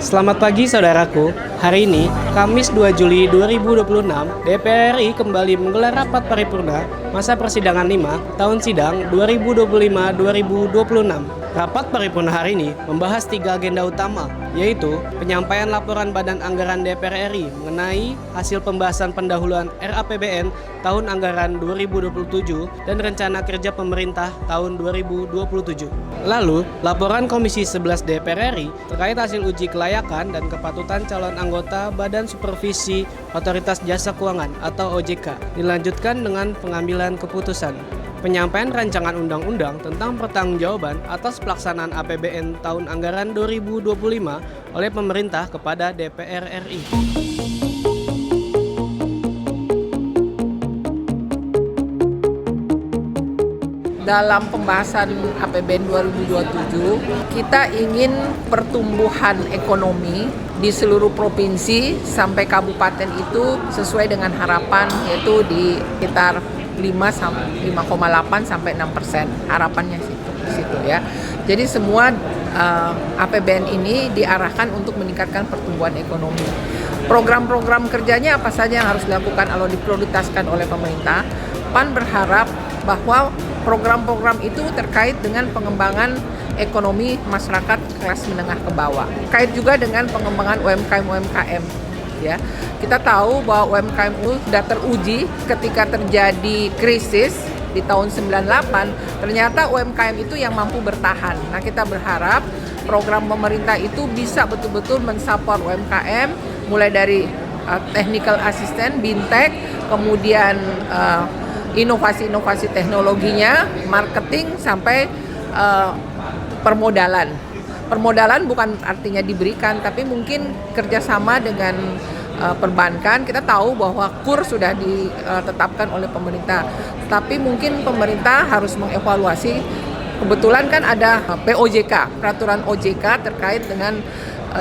Selamat pagi saudaraku. Hari ini, Kamis 2 Juli 2026, DPR RI kembali menggelar rapat paripurna masa persidangan 5 tahun sidang 2025-2026. Rapat paripurna hari ini membahas 3 agenda utama, yaitu penyampaian laporan Badan Anggaran DPR RI mengenai hasil pembahasan pendahuluan RAPBN tahun anggaran 2027 dan rencana kerja pemerintah tahun 2027. Lalu, laporan Komisi 11 DPR RI terkait hasil uji kelayakan dan kepatutan calon anggota Badan Supervisi Otoritas Jasa Keuangan atau OJK dilanjutkan dengan pengambilan keputusan. Penyampaian rancangan undang-undang tentang pertanggungjawaban atas pelaksanaan APBN tahun anggaran 2025 oleh pemerintah kepada DPR RI. Dalam pembahasan APBN 2027, kita ingin pertumbuhan ekonomi di seluruh provinsi sampai kabupaten itu sesuai dengan harapan, yaitu di sekitar 5,8 sampai 6%, harapannya situ ya. Jadi semua APBN ini diarahkan untuk meningkatkan pertumbuhan ekonomi. Program-program kerjanya apa saja yang harus dilakukan kalau diprioritaskan oleh pemerintah? PAN berharap bahwa program-program itu terkait dengan pengembangan ekonomi masyarakat kelas menengah ke bawah. Terkait juga dengan pengembangan UMKM. Ya, kita tahu bahwa UMKM itu sudah teruji ketika terjadi krisis di tahun 98, ternyata UMKM itu yang mampu bertahan. Nah, kita berharap program pemerintah itu bisa betul-betul mensupport UMKM, mulai dari technical assistant, bintek, kemudian inovasi-inovasi teknologinya, marketing, sampai permodalan. Permodalan bukan artinya diberikan, tapi mungkin kerjasama dengan perbankan. Kita tahu bahwa KUR sudah ditetapkan oleh pemerintah, tapi mungkin pemerintah harus mengevaluasi. Kebetulan kan ada POJK, peraturan OJK terkait dengan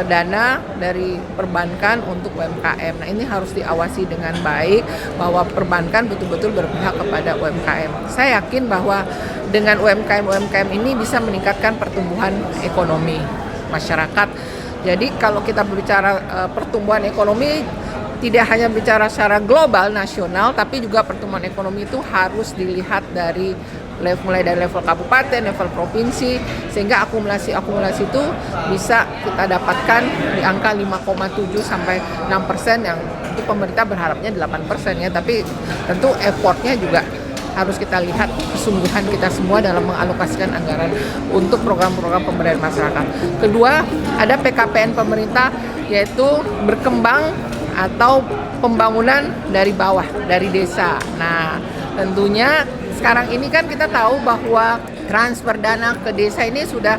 dana dari perbankan untuk UMKM. Nah, ini harus diawasi dengan baik bahwa perbankan betul-betul berpihak kepada UMKM. Saya yakin bahwa dengan UMKM ini bisa meningkatkan pertumbuhan ekonomi masyarakat. Jadi kalau kita berbicara pertumbuhan ekonomi, tidak hanya bicara secara global, nasional, tapi juga pertumbuhan ekonomi itu harus dilihat dari mulai dari level kabupaten, level provinsi, sehingga akumulasi itu bisa kita dapatkan di angka 5,7 sampai 6%, yang itu pemerintah berharapnya 8% ya, tapi tentu effortnya juga harus kita lihat kesungguhan kita semua dalam mengalokasikan anggaran untuk program-program pemberdayaan masyarakat. Kedua, ada PKPN pemerintah, yaitu berkembang atau pembangunan dari bawah, dari desa. Nah, tentunya sekarang ini kan kita tahu bahwa transfer dana ke desa ini sudah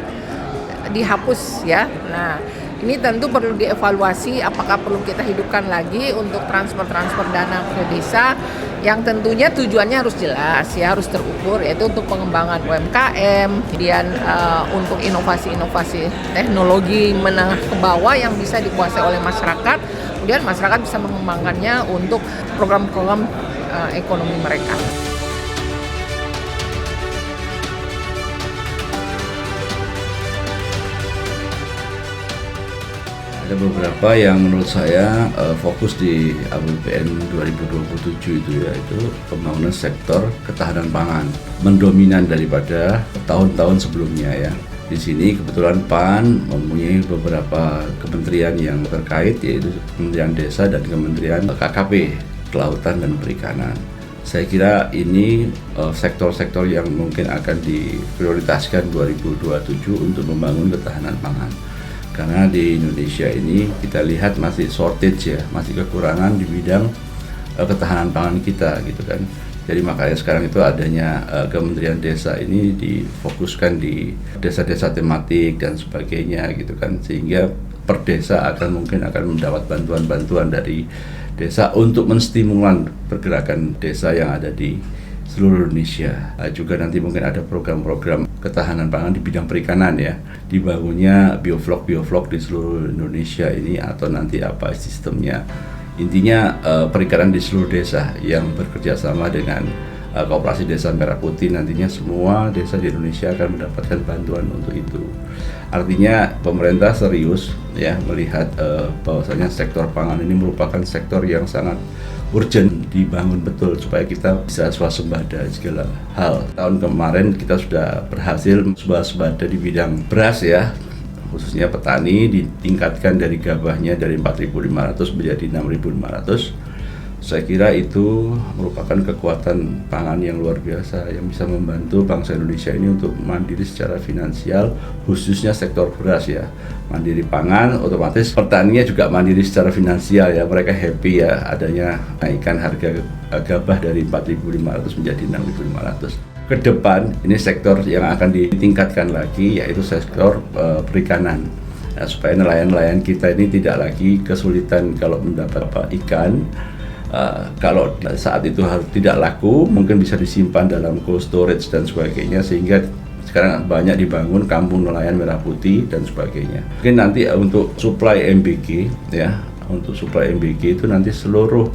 dihapus ya. Nah, ini tentu perlu dievaluasi apakah perlu kita hidupkan lagi untuk transfer dana ke desa, yang tentunya tujuannya harus jelas ya, harus terukur, yaitu untuk pengembangan UMKM, kemudian untuk inovasi-inovasi teknologi menengah ke bawah yang bisa dikuasai oleh masyarakat, kemudian masyarakat bisa mengembangkannya untuk program-program ekonomi mereka. Ada beberapa yang menurut saya fokus di APBN 2027 itu, yaitu pembangunan sektor ketahanan pangan, mendominan daripada tahun-tahun sebelumnya ya. Di sini kebetulan PAN mempunyai beberapa kementerian yang terkait, yaitu Kementerian Desa dan Kementerian KKP, Kelautan dan Perikanan. Saya kira ini sektor-sektor yang mungkin akan diprioritaskan 2027 untuk membangun ketahanan pangan. Karena di Indonesia ini kita lihat masih shortage ya, masih kekurangan di bidang ketahanan pangan kita gitu kan. Jadi makanya sekarang itu adanya Kementerian Desa ini difokuskan di desa-desa tematik dan sebagainya gitu kan, sehingga per desa mungkin akan mendapat bantuan-bantuan dari desa untuk menstimulan pergerakan desa yang ada di seluruh Indonesia. Juga nanti mungkin ada program-program ketahanan pangan di bidang perikanan ya, dibangunnya bioflok di seluruh Indonesia ini, atau nanti apa sistemnya. Intinya perikanan di seluruh desa yang bekerja sama dengan Koperasi Desa Merah Putih, nantinya semua desa di Indonesia akan mendapatkan bantuan untuk itu. Artinya pemerintah serius ya melihat bahwasanya sektor pangan ini merupakan sektor yang sangat urgent dibangun betul supaya kita bisa swasembada segala hal. Tahun kemarin kita sudah berhasil swasembada di bidang beras ya, khususnya petani ditingkatkan dari gabahnya dari 4.500 menjadi 6.500. Saya kira itu merupakan kekuatan pangan yang luar biasa yang bisa membantu bangsa Indonesia ini untuk mandiri secara finansial, khususnya sektor beras ya. Mandiri pangan, otomatis petaninya juga mandiri secara finansial ya. Mereka happy ya adanya naikkan harga gabah dari 4.500 menjadi 6.500. Ke depan ini sektor yang akan ditingkatkan lagi yaitu sektor perikanan. Nah, supaya nelayan-nelayan kita ini tidak lagi kesulitan kalau mendapat ikan. Kalau saat itu tidak laku, mungkin bisa disimpan dalam cold storage dan sebagainya, sehingga sekarang banyak dibangun kampung nelayan Merah Putih dan sebagainya. Mungkin nanti untuk supply MBG ya, untuk supply MBG itu nanti seluruh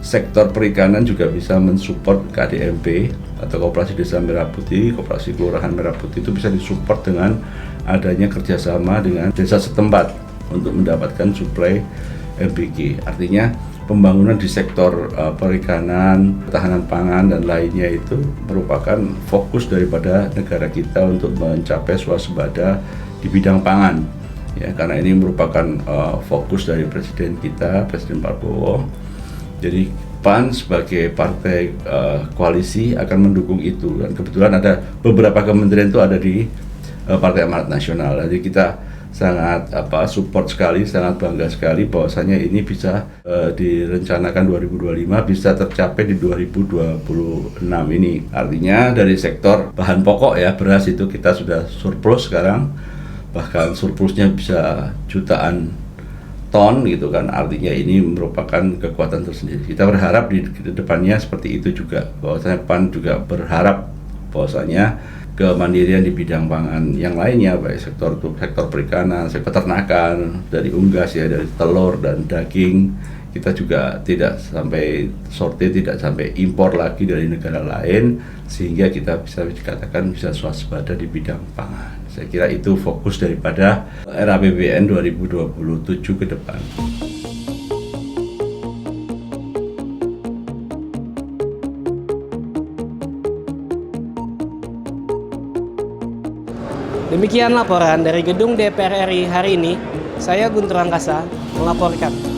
sektor perikanan juga bisa mensupport KDMP atau Koperasi Desa Merah Putih, Koperasi Kelurahan Merah Putih itu bisa disupport dengan adanya kerjasama dengan desa setempat untuk mendapatkan suplai MBG. Artinya pembangunan di sektor perikanan, ketahanan pangan dan lainnya itu merupakan fokus daripada negara kita untuk mencapai swasembada di bidang pangan. Ya, karena ini merupakan fokus dari Presiden kita, Presiden Prabowo. Jadi PAN sebagai partai koalisi akan mendukung itu, dan kebetulan ada beberapa kementerian itu ada di Partai Amanat Nasional. Jadi kita sangat support sekali, sangat bangga sekali bahwasanya ini bisa direncanakan 2025 bisa tercapai di 2026 ini. Artinya dari sektor bahan pokok ya, beras itu kita sudah surplus sekarang, bahkan surplusnya bisa jutaan ton gitu kan. Artinya ini merupakan kekuatan tersendiri. Kita berharap di depannya seperti itu juga, bahwasanya PAN juga berharap bahwasanya kemandirian di bidang pangan yang lainnya, baik sektor perikanan, sektor peternakan, dari unggas ya, dari telur dan daging, kita juga tidak sampai shortage, tidak sampai impor lagi dari negara lain, sehingga kita bisa dikatakan bisa swasembada di bidang pangan. Saya kira itu fokus daripada RAPBN 2027 ke depan. Demikian laporan dari gedung DPR RI hari ini. Saya Guntur Angkasa melaporkan.